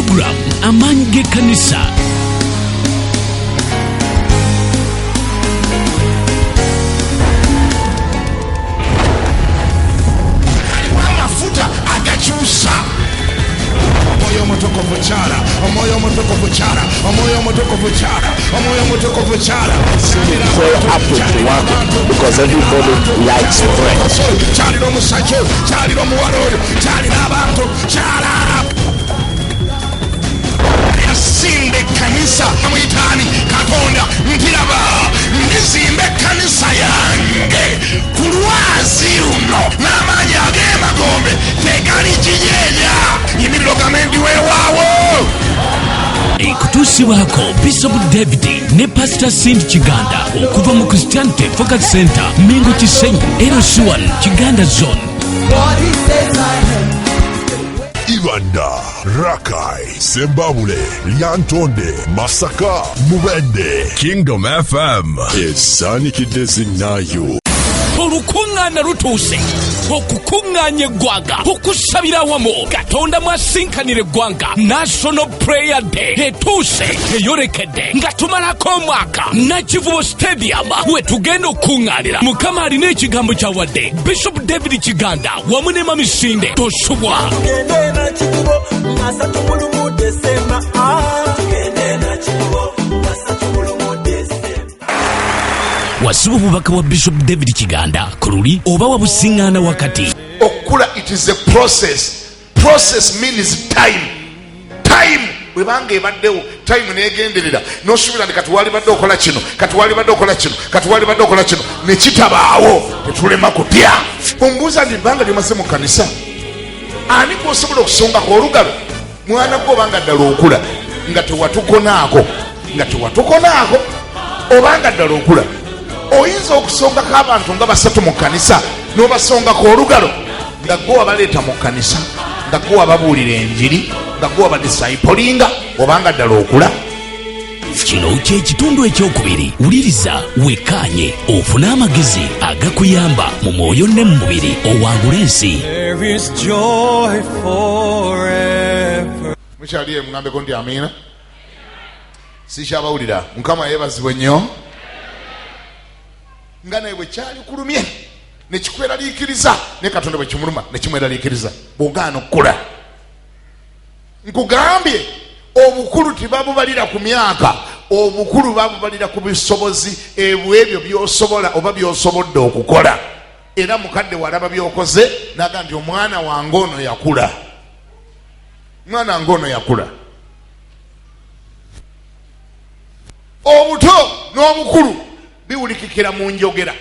program amaanyi g'ekkanisa. Amafuta agakyusa omwoyo omutukuvu kyala, omwoyo omutukuvu kyala, omwoyo omutukuvu kyala, omwoyo omutukuvu kyala. Prayer apple to work because everybody likes bread. Kyalira omusajja, kyalira omuwala oyo, kyalira abantu, kyala. Yasimba ekkanisa amuyitaani Katonda ntiraba ndizimba ekkanisa yange ku lwazi luno n'amaanyi ag'emagombe tegali kijeeja. Yimirira gamendi weewaawo. Ekutuusibwako Bishop David ne Pastor Cindy Kiganda okuva mu Christianity Focus Center Mingo Kisenyi LC1 Kiganda Zone. Ibanda, Rakai, Sembabule, Lyantonde, Masaka, Mubende, Kingdom FM. Esanikidde zinnayo. Olukuŋŋaana lutuuse okukuŋŋaanya eggwanga okusabira awamu Katonda mwasinkanira eggwanga. National Prayer Day etuuse eyolekedde nga tumalako omwaka Nakivubo Stadium we tugenda okukuŋŋaanira. Mukama alina ekigambo kyawadde Bishop David Kiganda wamu ne Mamisinde tosubwa. Wasiba obubaka wa Bishop David Kiganda ku luli oba wabusiŋŋaana wakati. Okukula, it is a process. Process means time. Time bwebanga ebaddewo time negenderera nosuubira nti kati wali badde okola kino, kati wali badde okola kino, kati wali badde okola kino nekitabaawo tetulema kutya. Ombuuza nti ebbanga lyomase mu kanisa ani gwosobola okusongako olugalo mwana gwe obanga ddala okula nga tewatukonaako, nga tewatukonaako obanga ddala okula oyinza okusongako abantu nga basatu mu kanisa n'obasongako olugalo nga gwe wabaleeta mu kanisa, nga gwe wababuulira enjiri, nga gwe wabadisaipolinga obanga ddala okula. Kino ky'ekitundu ekyokubiri. Wuliriza wekkaanye ofune amagezi agakuyamba mu mwoyo ne mu mubiri owangula ensi. Mukyali mugambeko nti amiina. Sikyabawulira. Mukama yeebazibwe nnyo. Nga naye bwe kyali kulumye ne kikweraliikiriza ne Katonda bwe kimuluma ne kimweraliikiriza bw'ogaana okukula. Nkugambye obukulu tebabubalira ku myaka, obukulu babubalira ku bisobozi ebyo by'osobola oba by'osobodde okukola. Era mukadde walaba by'okoze naga nti omwana wange ono yakula, mwana wange ono yakula. Obuto n'obukulu biwulikikira mu njogera.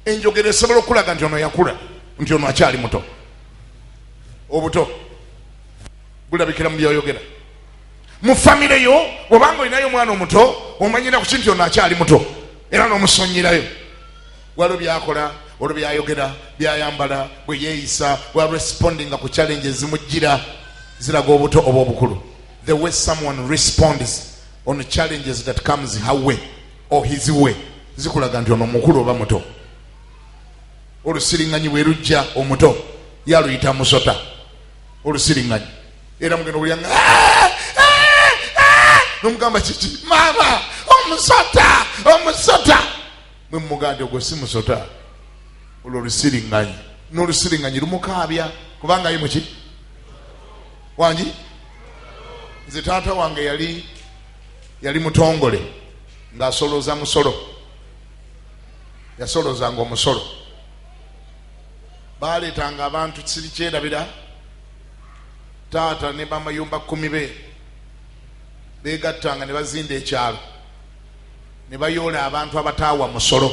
Enjogera esobola okulaga nti ono yakula, nti ono akyali muto. Obuto bulabikira mu byoyogera. Mu famire yo bw'obanga olinayo omwana omuto omanyira ku kintu nti ono akyali muto era n'omusonyirayo. Waliwo byakola, waliwo byayogera, byayambala, bwe yeeyisa, bwa respondinga ku challenge ezimujjira ziraga obuto oba obukulu. The way someone responds on challenges that comes her way or his way zikulaga nti ono mukulu oba muto. Olusiringanyi bwe lujja omuto yaluyita musota. Olusiringanyi era mugendo bulyanga nomugamba kiki maama omusota omusota mwe mugande ogwo si musota olwo olusiringanyi. N'olusiringanyi lumukaabya kubanga ye muki wangi. Nze taata wange yali mutongole ng'asolooza musolo, yasoloozanga omusolo. Baaleetanga abantu siri kyerabira taata ne bamayumba 10 be beegattanga ne bazinda ekyalo ne bayoola abantu abataawa musolo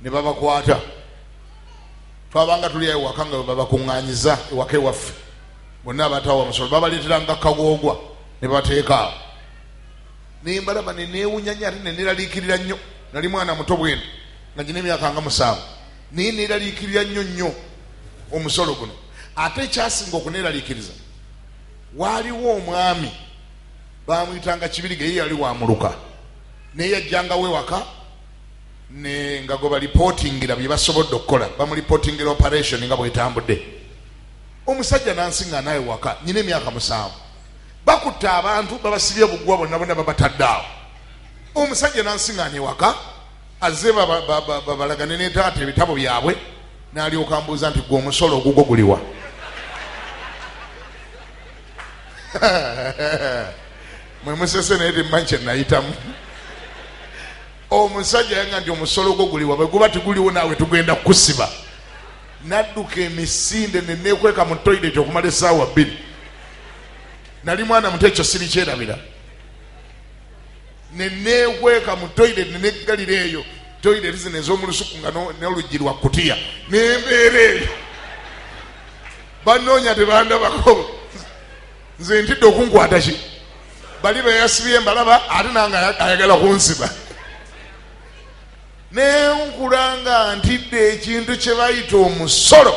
ne babakwata. Twabanga tuli ewaka nga babakuŋŋaanyiza ewaka ewaffe bonna abataawa musolo babaleeteranga kagoogwa ne bateeka awo. Nembalaba ne neewunyanya ate ne neeraliikirira nnyo. Nali mwana muto bwena nga gina emyaka nga 7 naye neeraliikirira nnyo omusolo guno. Ate ekyasinga okuneeraliikiriza waaliwo omwami bamuyitanga Kibirige, ye yali wamuluka naye yajjangawo ewaka nga go balipotingira bye basobodde okukola, bamulipotingira operation nga bwetambudde. Omusajja nansinga naye waka nyina emyaka 7 bakutta abantu babasibye bugwa bonna bonna babatadde awo. Omusajja n'ansiŋŋaanya ewaka azze babalagane ne taata ebitabo byabwe n'alyoka ambuuza nti gwe omusolo ogugwo guliwa? Mwe musese naye temmanyi kye nayitamu. Omusajja yanga nti omusolo gwo guliwa? Bwe guba tiguliwo naawe tugenda kukusiba. Nadduka emisinde ne neekweka mu toilet okumala essaawa 2. Nali mwana muto ekyo siri kyerabira. Ne neekweka mu toilet ne neggalira eyo. Toilet zino ez'omulusuku nga n'oluggi lwa kutiya. Nembeera eyo. Bannoonya tebandabako. Nze ntidde okunkwata ki? Bali beyasibye mbalaba ate nange ayagala kunsiba. Nenkulanga ntidde ekintu kye bayita omusolo.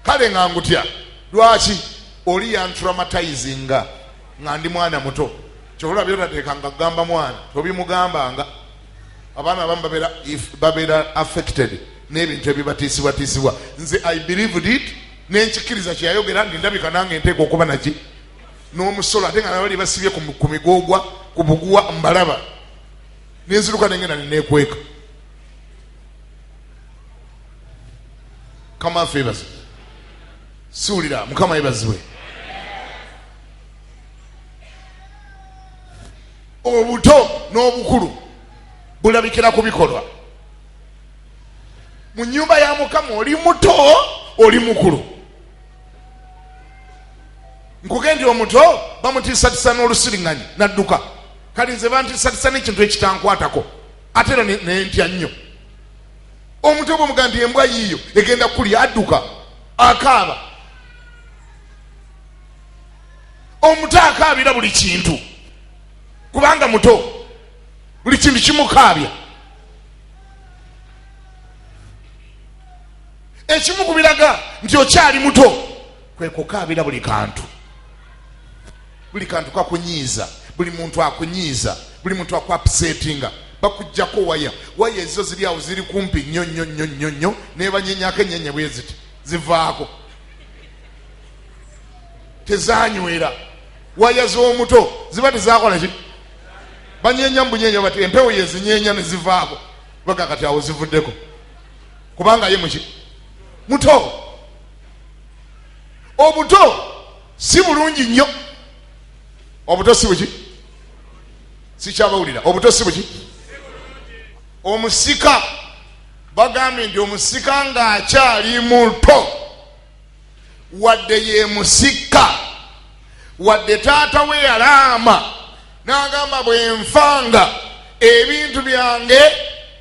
Kale nga ngutya. Lwaki? Oli yantraumatizinga nga ndi mwana muto. Kyobola byotateekanga kugamba mwana tobimugambanga. Abaana abamu babeera affected n'ebintu ebibatiisibwatiisibwa. Nze I believed it nenkikiriza kyeyayogera ndi ndabika nange nteeka okuba naki n'omusolo ate nga nabali basibye ku migogwa ku buguwa mbalaba nenziruka nengenda neneekweka. Kama affe ebazi siwulira Mukama yebaziwe. Obuto n'obukulu bulabikira ku bikolwa. Mu nnyumba ya Mukama oli muto oli mukulu. Nkugendi omuto bamutiisatiisa n'olusiriŋŋanyi nadduka. Kale nze bantiisatiisa n'ekintu ekitankwatako ate era nentya nnyo. Omuto bw'omuga nti embwa yiiyo egenda kulya adduka akaaba. Omuto akaabira buli kintu kubanga muto buli kintu kimukaabya. Ekimu ku biraga nti okyali muto kwe kukaabira buli kantu. Buli kantu kakunyiiza, buli muntu akunyiiza, buli muntu akwapisetinga. Bakujjako waya ezo ziri awo ziri kumpi nnyo nnyo nnyo nnyo nnyo nebanyenyako enyenye bwe ziti zivaako tezanywera. Waya z'omuto ziba tezakola ki? Banyenya mbunyeenya bati empewo yezinyeenya ne zivaako baga kati awo zivuddeko kubanga ye muki muto. Obuto si bulungi nnyo. Obuto si buki? Sikyabawulira. Obuto si buki? Omusika bagambye nti omusika ng'akyali muto wadde ye musika wadde taata we yalaama n'agamba bwe nfanga ebintu byange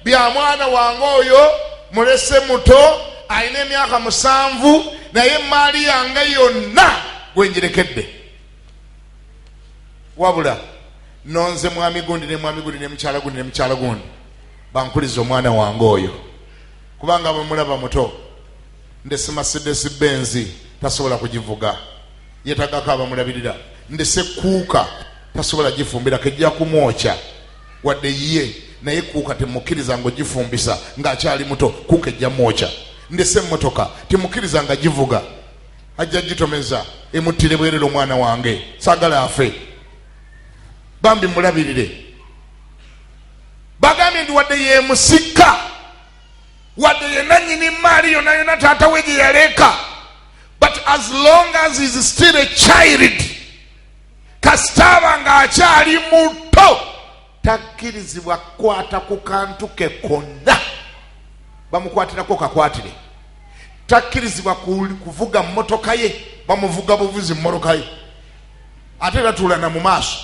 bya mwana wange oyo mulese muto alina emyaka 7 naye maali yange yonna gwe ngirekedde. Wabula nonze mwami gundi ne mwami gundi ne mukyala gundi ne mukyala gundi bankuliza omwana wange oyo kubanga bamulaba muto ndese Mercedes Benz tasobola kugivuga yetagako abamulabirira. Ndese kuuka tasobola gifumbira kejja kumwokya wadde ye naye kuuka temukkiriza ngo gifumbisa ng'akyali muto kuuka ejja mwokya. Ndese emmotoka temukkiriza nga givuga ajja gitomeza emuttire bwerere omwana wange saagala afe. Bambi mulabirire. Bagambye ndi wadde ye musika wadde ye nannyini maali yonna yonna taata we gye yaleka, but as long as he is still a child, kasitaaba ng'akyali muto takkirizibwa kukwata ku kantu ke konna. Bamukwatirako kakwatire. Takkirizibwa kuvuga mmotoka ye bamuvuga buvuzi mmoloka ye ate era tuulana mu maaso.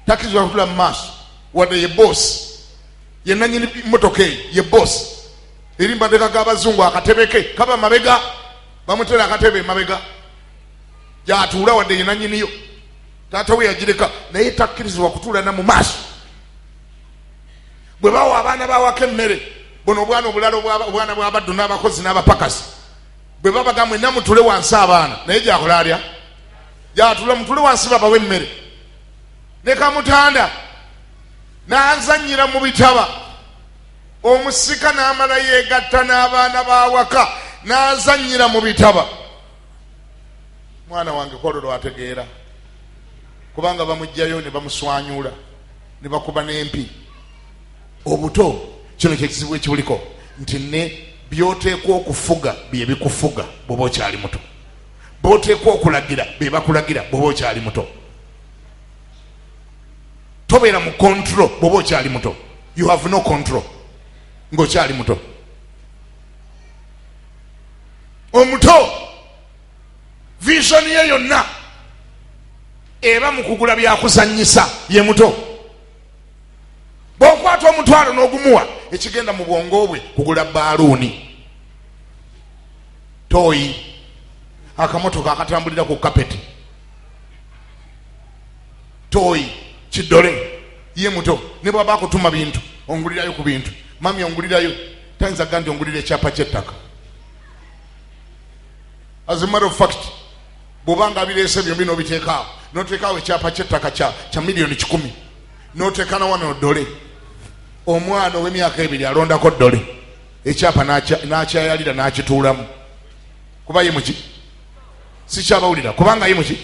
Takkirizibwa kutula mu maaso wadde ye boss ye nannyini mmotoka eyo ye boss. Erimba ndeka g'abazungu akatebeke kaba mabega bamutera akatebe mabega gyatuula wadde ye nannyiniyo taata we yagireka naye takkirizibwa kutuulana mu maaso. Bwe bawa abaana bawako emmere bono obwana obulala obwana bw'abaddu n'abakozi n'abapakasi bwe babaga mwenna mutule wansi abaana naye gyakola alya gyatula mutule wansi babawe emmere. Ne Kamutanda n'azannyira mu bitaba. Omusika n'amala yeegatta n'abaana bawaka n'azannyira mu bitaba. mwana wange kololo ategeera kubanga bamujjayo ne bamuswanyula ne bakuba n'empi. Obuto kino kyekizibu ekibuliko nti ne byoteekwa okufuga bye bikufuga bw'oba okyali muto, b'oteekwa okulagira be bakulagira bw'oba okyali muto. Tobeera mu control bw'oba okyali muto. You have no control ng'okyali muto. Omuto vision ye yonna eba mu kugula byakuzannyisa ye muto. Bw'okwata omutwalo n'ogumuwa ekigenda mu bwongo bwe kugula baaluuni, toyi, akamotoka akatambulira ku kapeti, toyi, kidole. Ye muto ne bw'aba akutuma bintu ongulirayo ku bintu. Mami ongulirayo, tayinza gga nti ongulira ekyapa ky'ettaka. As a matter of fact, bw'obanga abireese byo bino obiteekaawo n'oteekaawo ekyapa ky'ettaka kya miliyoni 10 n'oteeka na wano ddole, omwana ow'emyaka 2 alondako ddole, ekyapa n'akyayalira n'akituulamu. Kuba ye muki? Sikyabawulira kubanga ye muki?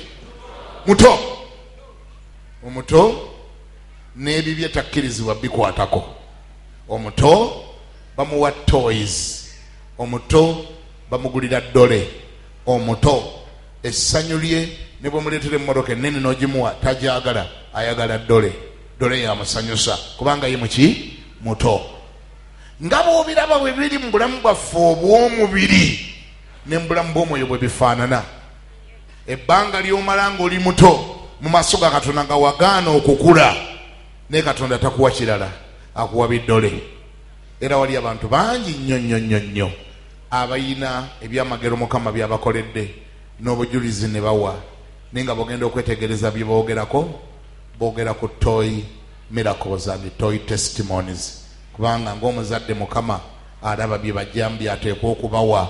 Muto. Omuto n'ebibye takkirizibwa bikwatako. Omuto bamuwa toys, omuto bamugulira ddole, omuto essanyu lye ne bwemuleetera emmotoka ennene n'ogimuwa tajagala, ayagala ddole. Ddole yamusanyusa kubanga ye muki? Muto. Nga bw'obiraba bwe biri mu bulamu bwaffe obw'omubiri ne mu bulamu bw'omwoyo bwe bifaanana. Ebbanga ly'omala ng'oli muto mu maaso ga Katonda nga wagaana okukula, naye Katonda takuwa kirala, akuwa biddole. Era wali abantu bangi nnyo abayina ebyamagero Mukama byabakoledde n'obujulizi ne bawa, naye nga bogenda okwetegereza bye boogerako, boogera ku toy miracles and toy testimonies. Kubanga ng'omuzadde Mukama alaba bye bajjamu byateekwa okubawa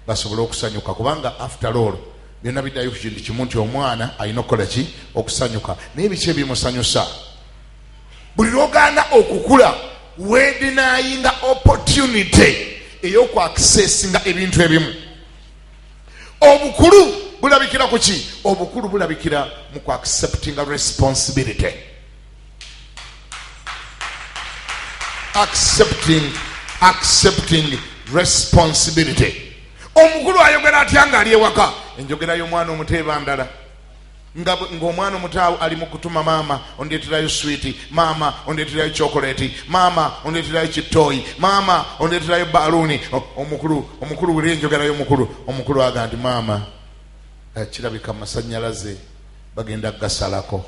basobole okusanyuka, kubanga after all byonna biddayo ku kintu kimu nti omwana alina okukola ki? Okusanyuka. Naye biki ebimusanyusa? Buli lw'ogaana okukula weedinayinga opportunity ey'okwakisesinga ebintu ebimu. Obukulu bulabikira ku ki? Obukulu bulabikira mu accepting responsibility. Accepting responsibility. Omukulu ayogera atya nga ali ewaka? Enjogera y'omwana omuto eba ndala. Ng'omwana omuto ali mu kutuma maama ondeeterayo swiiti, maama ondeeterayo chokoleti, maama ondeeterayo kitooyi, maama ondeeterayo baluuni. Omukulu buli enjogera y'omukulu aga nti maama kirabika masannyalaze bagenda gasalako.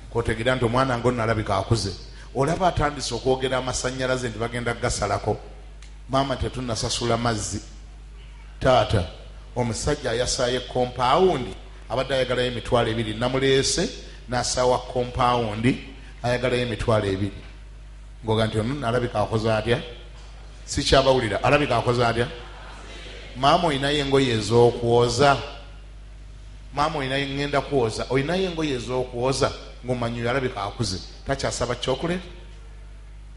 Kwotegeera nti omwana ngo nalabika akuze. Olaba atandise okwogera amasannyalaze nti bagenda gasalako. Maama tetunnasasula mazzi. Taata omusajja ayasaayo kompawundi abadde ayagalayo emitwalo 2, namuleese n'asaawa kompawundi ayagalayo emitwalo 2. Ngoga nti ono alabika akoze atya? Sikyabawulira, alabika akoze atya? Maama olinayo engoye ez'okwoza, maama olinayo ngenda kwoza, olinayo engoye ez'okwoza ng'omanyi alabika akuze. Takyasaba chocolate,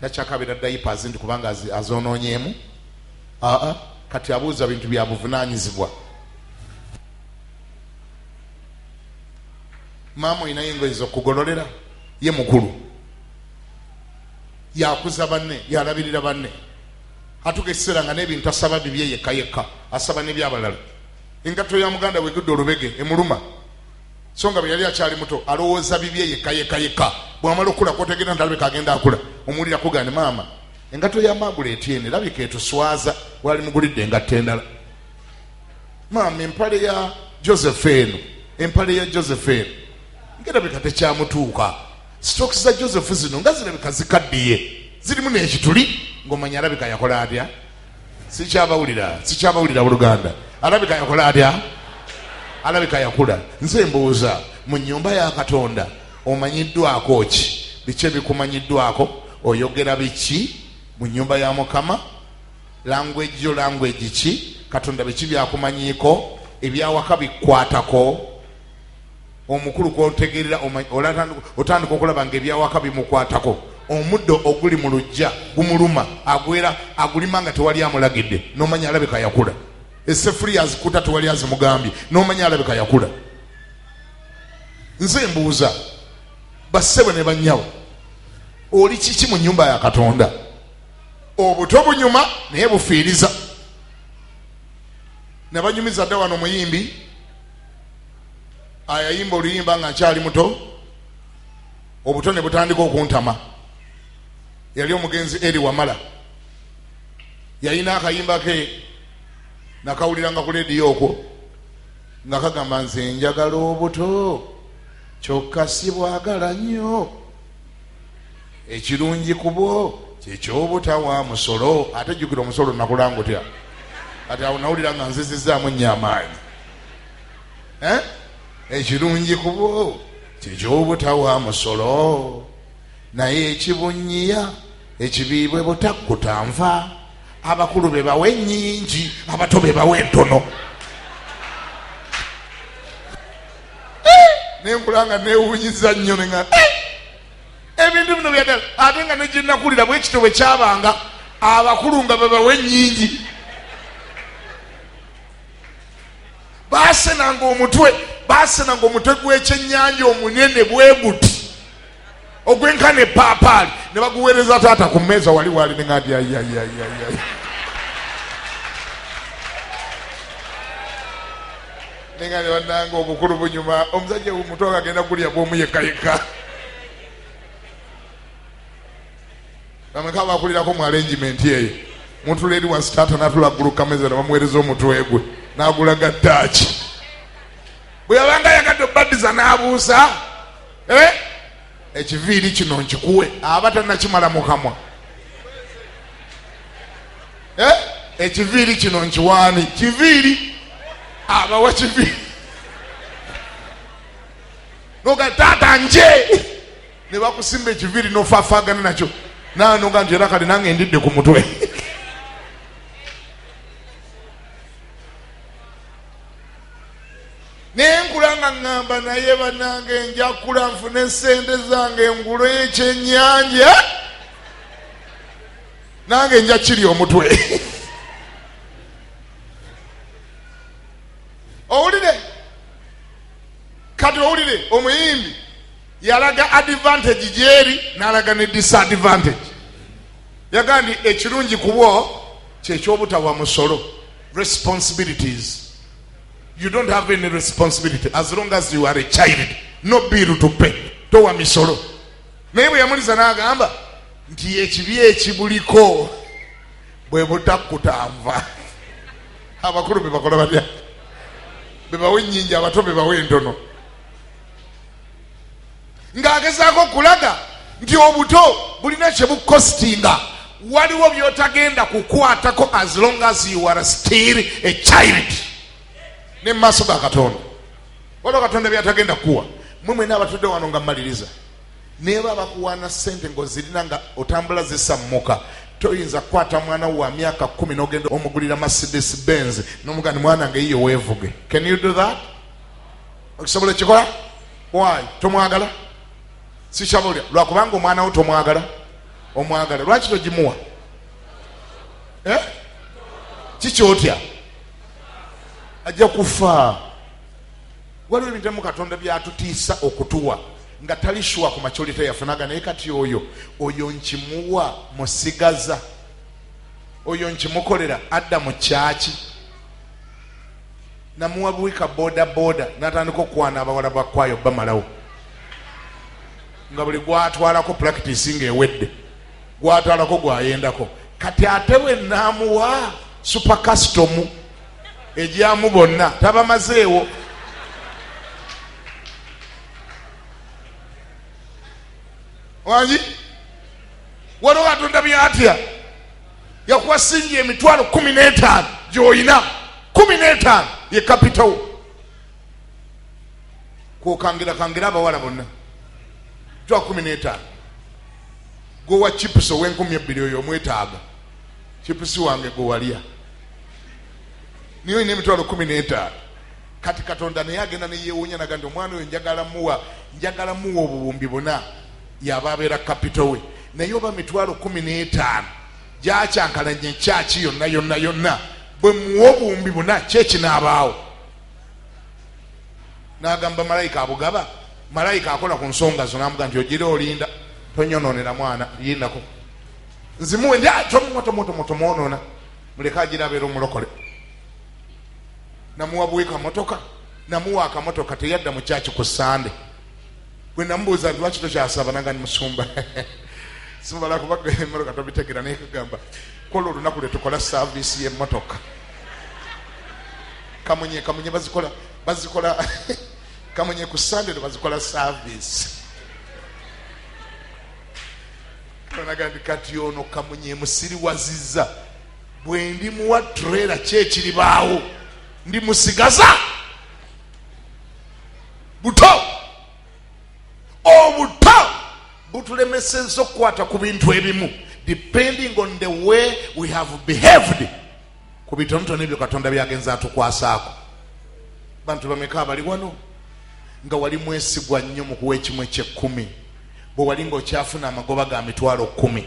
takyakabira diapers nti kubanga azoonoonyeemu. Kati abuuza bintu bya buvunaanyizibwa. Maama olinayo engoye z'okugololera, ye mukulu, yakuza banne, yalabirira banne. Atuka ekiseera nga n'ebintu asaba bibye yekka, asaba n'ebyabalala. Engatto ya muganda wegudde olubege emuluma, so nga bwe yali akyali muto alowooza bibye yekka. Bw'amala okula kwotegeera nti alabika agenda akula, omuwulira kugane maama engatto ya Magula Etienne labika etuswaza, wali mugulidde engatto endala. Maama empale ya Josephine ngerabika tekyamutuuka. Stokes za Joseph zino nga zirabika zikaddiye, zirimu n'ekituli, ng'omanya alabika yakola atya? Sikyabawulira buluganda. Alabika yakola atya? Alabika yakula. Nze mbuuza, mu nnyumba ya Katonda omanyiddwako ki? Biki ebikumanyiddwako? Oyogera biki mu nnyumba ya Mukama? Language ki? Katonda biki byakumanyiiko? Ebyawaka bikwatako? Omukulu kwotegerera otandika okulaba ng'ebyawaka bimukwatako. Omuddo oguli mu luggya gumuluma, agulima nga tewali amulagidde, n'omanya alabika yakula. essefuriya azikuta tewali azimugambye n'omanya alabika yakula. Nze mbuuza bassebo ne bannyawo, oli kiki mu nnyumba ya Katonda? Obuto bunyuma naye bufiiriza. Ne banyumiza dda wano omuyimbi ayayimba oluyimba nga nkyali muto, obuto ne butandika okuntama. Yali omugenzi eri wamala, yalina akayimba ke nakawuliranga ku lediyo okwo nga kagamba nze njagala obuto kyokka si bwagala nnyo, ekirungi ku bwo kyekyobutawa musolo. Ate jjukira omusolo nakulanga otya? Ati awo nawulira nga nzizizaamu nnyo amaanyi. Ekirungi ku bwo kyekyobutawa musolo, naye ekibunyiya ekibiibwe butakkutanva. Abakulu be bawe nnyingi, abato be bawe ntono. Nenkulanga neewunyiza nnyo nenga ebintu bino byaddala. Ate nga ne gye nakulira bwe kityo bwe kyabanga, abakulu nga be bawe nnyingi. Baasenanga omutwe gw'ekyennyanja omunene bwe guti ogwenkana epaapaali, ne baguweereza taata ku mmeeza wali ne ngati ayayayayay. Nenga ne bannanga obukulu bunyuma, omusajja omuto agenda kulya bw'omu yekka. Bameka bakulirako mu arrangement eyo. Muntu ledi wa starter n'atula ggulu kameza ne bamuweereza omutwe gwe n'agulaga ttaaki. Bwe yabanga yagadde obbaddiza n'abuusa, ekiviiri kino nkikuwe, aba tannakimala mu kamwa. Ekiviiri kino nkiwaani, kiviiri abawa kiviiri. Noga taata nje ne bakusimba ekiviiri n'ofaafaagana nakyo, naanoga nti era kale nange ndidde ku mutwe. Nenkulanga ngamba naye bannange nja kula nfune ensente zange ngule ekyennyanja, nange nja kirya omutwe. Owulire kati, owulire omuyimbi yalaga advantage gyeri n'alaga ne disadvantage. Yagandi ekirungi ku bwo kyekyobutawa musolo, responsibilities. You don't have any responsibility as long as you are a child. No bill to pay. Towa misolo. Naye bwe yamuliza n'agamba nti ekibi ekibuliko bwe butakkutanva. Abakulu be bakola batya? Be bawe nnyingi, abato be bawe ntono. Ng'agezaako okulaga nti obuto bulina kye bukostinga. Waliwo by'otagenda kukwatako as long as you are still a child. Ne maaso ga Katonda. Waliwo Katonda by'atagenda kuwa. Mmwe n'abatudde wano nga mmaliriza. Neeba bakuwaana ssente ng'ozirina nga otambula zisammuka. Toyinza kukwata mwana wa myaka 10 n'ogenda omugulira Mercedes Benz n'omugamba mwana nga yiyo weevuge. Can you do that? Okusobola ekikola? Why? Tomwagala? Sikyabolya. Lwakubanga omwana wo tomwagala? Omwagala. Lwaki togimuwa? Kikyotya? Ajja kufa. Waliwo ebintu mu Katonda byatutiisa okutuwa nga talishuwa ku makyolita yafunaga, naye kati oyo nkimuwa musigaza, oyo nkimukolera adda mu kyaki. Namuwa buwika boda n'atandika okwana abawala bakwayo bamalawo, nga buli gwatwalako practice ng'ewedde, gwatwalako gwayendako. Kati ate we naamuwa super custom ejyamu bonna tabamazeewo. Wangi waliwo Katonda byatya yakuwa singi emitwalo 15 gy'olina 15 ye capital. Kwokangira abawala bonna twa 15 gowa chips ow'enkumi oyo omwetaaga chips wange gowalya niyo ine emitwalo 15. Kati Katonda naye agenda neyewuunya naga nti omwana oyo njagala muwa obuwumbi buna yaba abeera capital we, naye oba mitwalo 15 gyakyankalanye kyaki yonna bwe muwa obuwumbi buna kyeki n'abaawo. N'agamba malayika abugaba, malayika akola ku nsonga zo n'amuga nti ogira olinda tonyonoonera mwana yindako nzimuwe ndi tomotomotomotomoonona muleka agira abeera omulokole. Namuwa buwika motoka, namuwa akamotoka teyadda mu kyaki ku Sande. Bwe namubuuza nti lwaki tokyasaba naga ni musumba simala kubaga emmotoka tobitegera naye kagamba kola olunaku lwe tukola saavisi y'emmotoka kamunye bazikola kamunye ku Sande lwe bazikola saavisi. Naga ndi kati ono kamunye musiriwazizza bwe ndi muwa trailer kyekiribaawo ndi musigaza buto obuto butulemesezza okukwata ku bintu ebimu depending on the way we have behaved ku bitonotono ebyo Katonda byagenza atukwasaako. Bantu bameka abali wano nga wali mwesigwa nnyo mu kuwa ekimu eky'ekkumi bwe wali ng'okyafuna amagoba ga mitwalo 10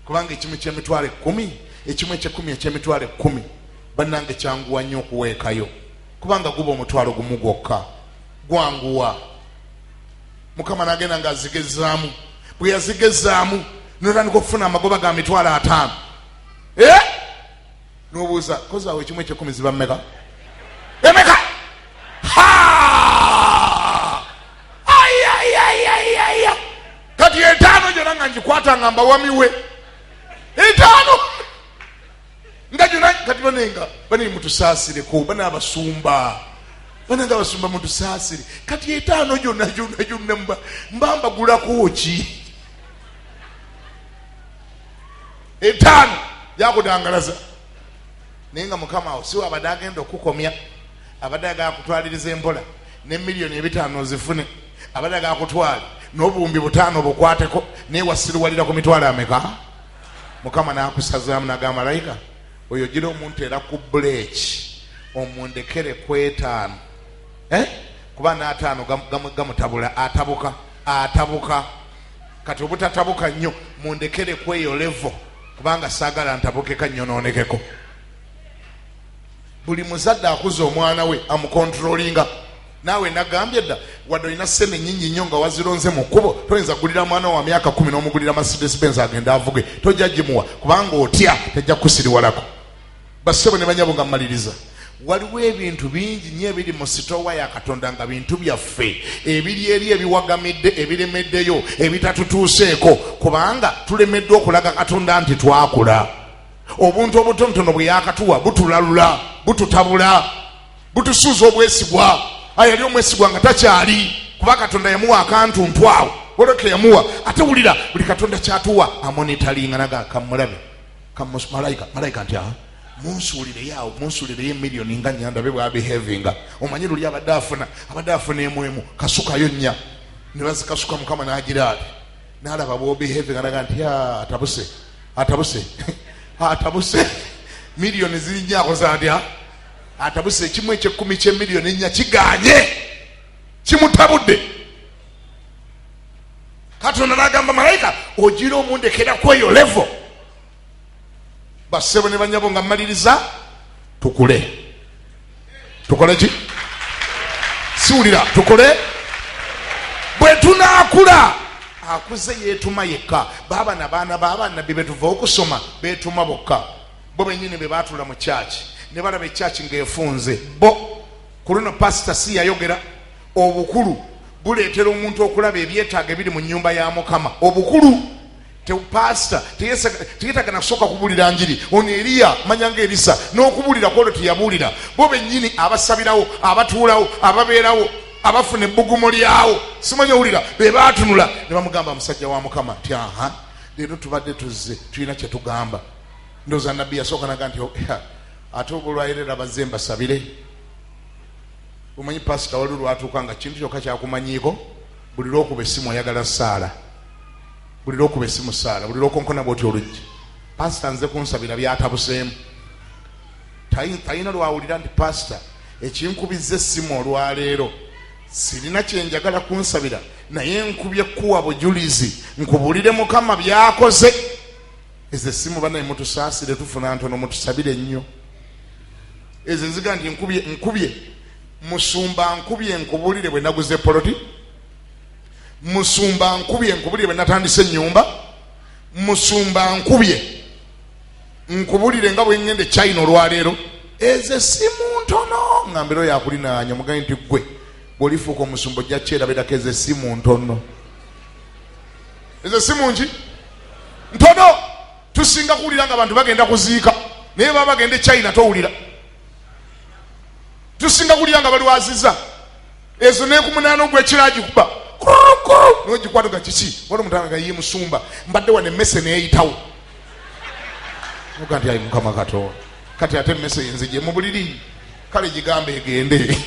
kubanga ekimu ky'emitwalo 10 ekimu eky'ekkumi eky'emitwalo 10 bannange kyanguwa nnyo okuweekayo kubanga guba omutwalo gumu gwokka gwanguwa. Mukama n'agenda ng'azigezaamu bwe yazigezaamu n'otandika okufuna amagoba ga mitwalo 5 n'obuuza kozaawo ekimu eky'ekkumi ziba mmeka emeka kati 5 gyona nga ngikwata nga mbawamiwe 5 nga gyona kati banenga bane mutusaasireko bane abasumba banenga abasumba mutusaasire kati 5 gyonna mbambagulako ki 5 gyakudangalaza naye nga Mukama awo siwe abadde agenda okukomya abadde agakutwaliriza empola ne miliyoni 5 ozifune abadde agakutwala n'obuwumbi 5 bukwateko naye wasiruwalira ku mitwalo ameka. Mukama n'akusazaamu n'agamba malayika oyo gira omuntu era ku buleeki omundekere ku 5 kuba n'5 gamutabula atabuka kati obutatabuka nnyo mundekere ku eyo levo kubanga saagala ntabukeka nnyonoonekeko. Buli muzadde akuza omwana we amukontrolinga. Naawe nagambye dda wadde olina ssente nnyingi nnyo nga wazironze mu kkubo toyinza kugulira mwana wa myaka 10 n'omugulira Mercedes Benz agenda avuge tojja gimuwa kubanga otya tejja kusiriwalako. Bassebo ne banyabo nga mmaliriza waliwo ebintu bingi nnyo ebiri mu sitowa ya Katonda nga bintu byaffe ebiri eri ebiwagamidde ebiremeddeyo ebitatutuuseeko kubanga tulemeddwa okulaga Katonda nti twakula. Obuntu obutonotono bwe yakatuwa butulalula bututabula butusuuza obwesigwa. Ayali omwesigwa nga takyali kuba Katonda yamuwa akantu ntwawo woloke yamuwa ate wulira buli Katonda kyatuwa amonitalinga naga kamulabe malayika nti munsuulire yawo munsuulire miliyoni nga nyanda be bwabehavinga omanyi luli abadde afuna emwemu kasukayo nnya ne bazikasuka Mukama n'agira ati n'alaba bwobehavinga naga nti atabuse miliyoni ziri nnyako zatya atabuse ekimu eky'ekkumi ky'emiliyoni 4 kiganye kimutabudde. Katonda n'agamba malayika ogira omundekera ku eyo levo. Bassebo ne banyabo nga mmaliriza tukule ki siwulira tukole bwe tunaakula akuze yeetuma yekka baaba n'abaana b'abannabbi betuva okusoma beetuma bokka bo bennyini be baatula mu kyaki ne balaba ekyaki ng'efunze bo ku luno pasita si yayogera obukulu buleetera omuntu okulaba ebyetaago ebiri mu nnyumba ya Mukama. Obukulu pasita teyetagana kusooka kubuulira njiri ono Eriya manyanga Erisa n'okubuulira kwolwo teyabuulira bo bennyini abasabirawo abatuulawo ababeerawo abafuna ebbugumo lyawo simanyi owulira be baatunula ne bamugamba musajja wa Mukama ti leero tubadde tuzze tulina kye tugamba. Ndowooza nabbi yasooka naga nti ate obulwayirira bazze mbasabire. Omanyi pasita wali lwatuuka nga kintu kyokka kyakumanyiiko buli lwokuba essimu oyagala saala buli lwokuba essimu saala buli lwokonkona bwoti oluggi pasita nze kunsabira byatabuseemu talina lwawulira nti pasita ekinkubizza essimu olwaleero sirina kyenjagala kunsabira naye nkubye kuwa bujulizi nkubuulire Mukama byakoze. Ezo essimu banaye mutusaasire tufuna ntono mutusabire nnyo ezo eziga nti nkubye musumba nkubye nkubulire bwe naguze poloti, musumba nkubye nkubulire bwe natandise ennyumba, musumba nkubulire nga bwe ngende China olwaleero. Ezo essimu ntono ngambira oyo akulinaanya mugaye nti gwe bw'olifuuka omusumba ojja kyerabirako ezo essimu ntono. Ezo essimu nki ntono. Tusinga kuwulira nga abantu bagenda kuziika naye baba bagende China towulira. Tusinga kuwulira nga baliwaziza ezo n'ekumunaana ogw'ekiragikuba n'ogikwata ga kiki wali omutanga nga ye musumba mbadde wane emmese neeyitawo nti ayi Mukama Katonda kati ate emmese yenzije mu buliri kale gigambe egende.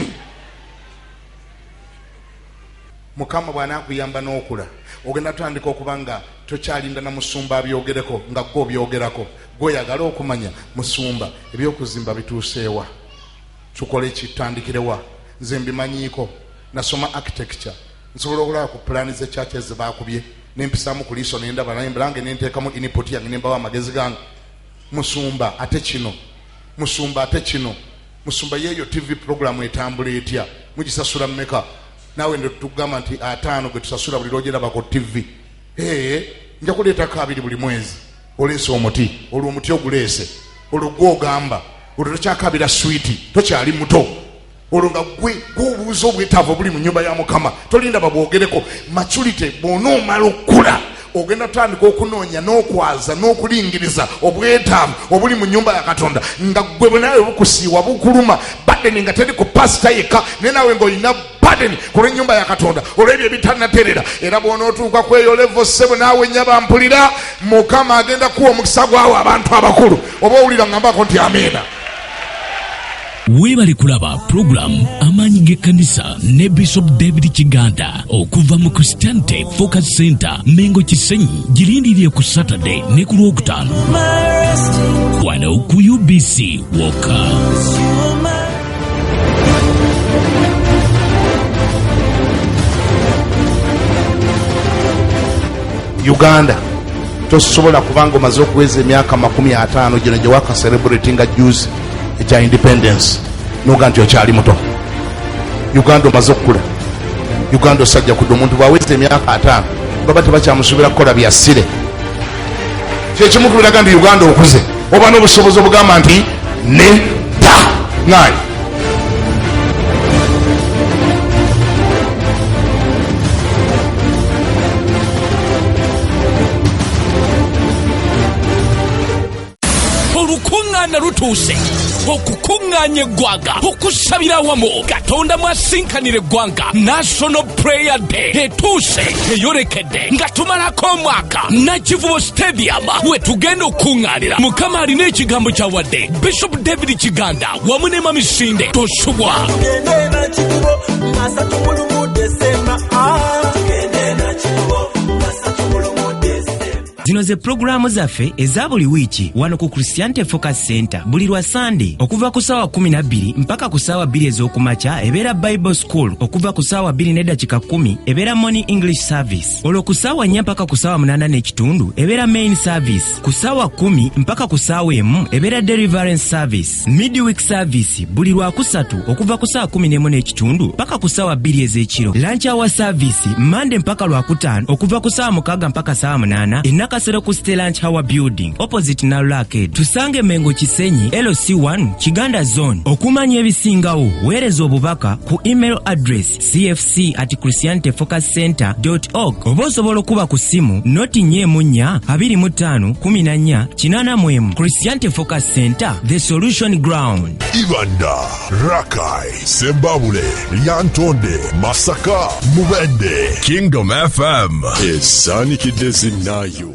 Mukama bw'anaakuyamba n'okula ogenda tutandika okuba nga tokyalinda na musumba abyogereko nga gwe obyogerako gw'oyagala okumanya musumba ebyokuzimba bituuseewa, tukole kitandikirewa. Nze mbimanyiiko, nasoma architecture, nsobola okulaba ku pulaani z'ekyaki ezibaakubye nempisaamu ku liiso nendaba nange nenteekamu input yange nembawo amagezi gange. Musumba ate kino, musumba ate kino, musumba yeeyo TV program etambula etya, mugisasula mmeka? Naawe ndo tugamba nti 5 gwe tusasula buli lwogeraba ku TV. Nja kuleetako 2 buli mwezi. Oleese omuti, olwo omuti oguleese, olwo gw'ogamba olwo tokyakabira switi, tokyali muto, olwo nga gwe gw'obuuza obwetaavu buli mu nnyumba ya Mukama. Tolinda babwogereko. Maturity bw'onoomala okula ogenda tutandika okunoonya n'okwaza n'okulingiriza obwetaavu obuli mu nnyumba ya Katonda nga gwe bwe bukusiiwa bukuluma badeni nga teri ku pasita yekka naye naawe ng'olina badeni ku lw'ennyumba ya Katonda olw'ebyo ebitanaterera. Era bw'onootuuka ku eyo levo ssebo naawe nnya bampulira, Mukama agenda kuwa omukisa gwawo abantu abakulu. Oba owulira ngambako nti amiina. Weebale kulaba program amaanyi g'ekkanisa ne Bishop David Kiganda okuva mu Christianity Focus Center Mengo Kisenyi. Girindirire ku Saturday ne ku Lwokutaano wano ku UBC Woka. Uganda tosobola kubanga omaze okuweza emyaka 50 gino gye waka celebratinga juice ekya independence noga nti okyali muto. Uganda omaze okukula. Uganda osajja kudde omuntu bwaweza emyaka 5 baba tebakyamusuubira kukola byassire. Kyekimu kubiraga nti Uganda okuze oba n'obusobozi obugamba nti nedda ngaayi. Olukuŋŋaana lutuuse, okukuŋŋaanya eggwanga, okusabira awamu Katonda mwasinkanira eggwanga. National Prayer Day etuuse eyolekedde nga tumalako omwaka. Nakivubo Stadium we tugenda okukuŋŋaanira. Mukama alina ekigambo kyawadde Bishop David Kiganda wamu ne Mamisinde tosubwa. Zino ze programu zaffe eza buli wiiki wano ku Christianity Focus Center buli lwa Sunday okuva ku ssaawa 12 mpaka ku ssaawa 2 ez'okumakya ebeera Bible School, okuva ku ssaawa 2 n'eddakiika 10 ebeera Morning English Service, olwo ku ssaawa 4 mpaka ku ssaawa 8 n'ekitundu ebeera Main Service, ku ssaawa 10 mpaka ku ssaawa 1 ebeera Deliverance Service, Midweek Service buli lwakusatu okuva ku ssaawa 11 n'ekitundu mpaka ku ssaawa 2 ez'ekiro, Lunch Hour Service Monday mpaka lwakutaano okuva ku ssaawa 6 mpaka ssaawa 8 Kasero ku Lunch Hour Building opposite Nalu Arcade. Tusange Mengo Kisenyi LC1 Kiganda Zone. Okumanya ebisingawo weereza obubaka ku email address cfc@christianityfocuscenter.org oba osobola okuba ku simu noti 4251484. Christianity Focus Center, the solution ground. Ibanda, Rakai, Sembabule, Lyantonde, Masaka, Mubende. Kingdom FM is Sani Kidezi Nayo.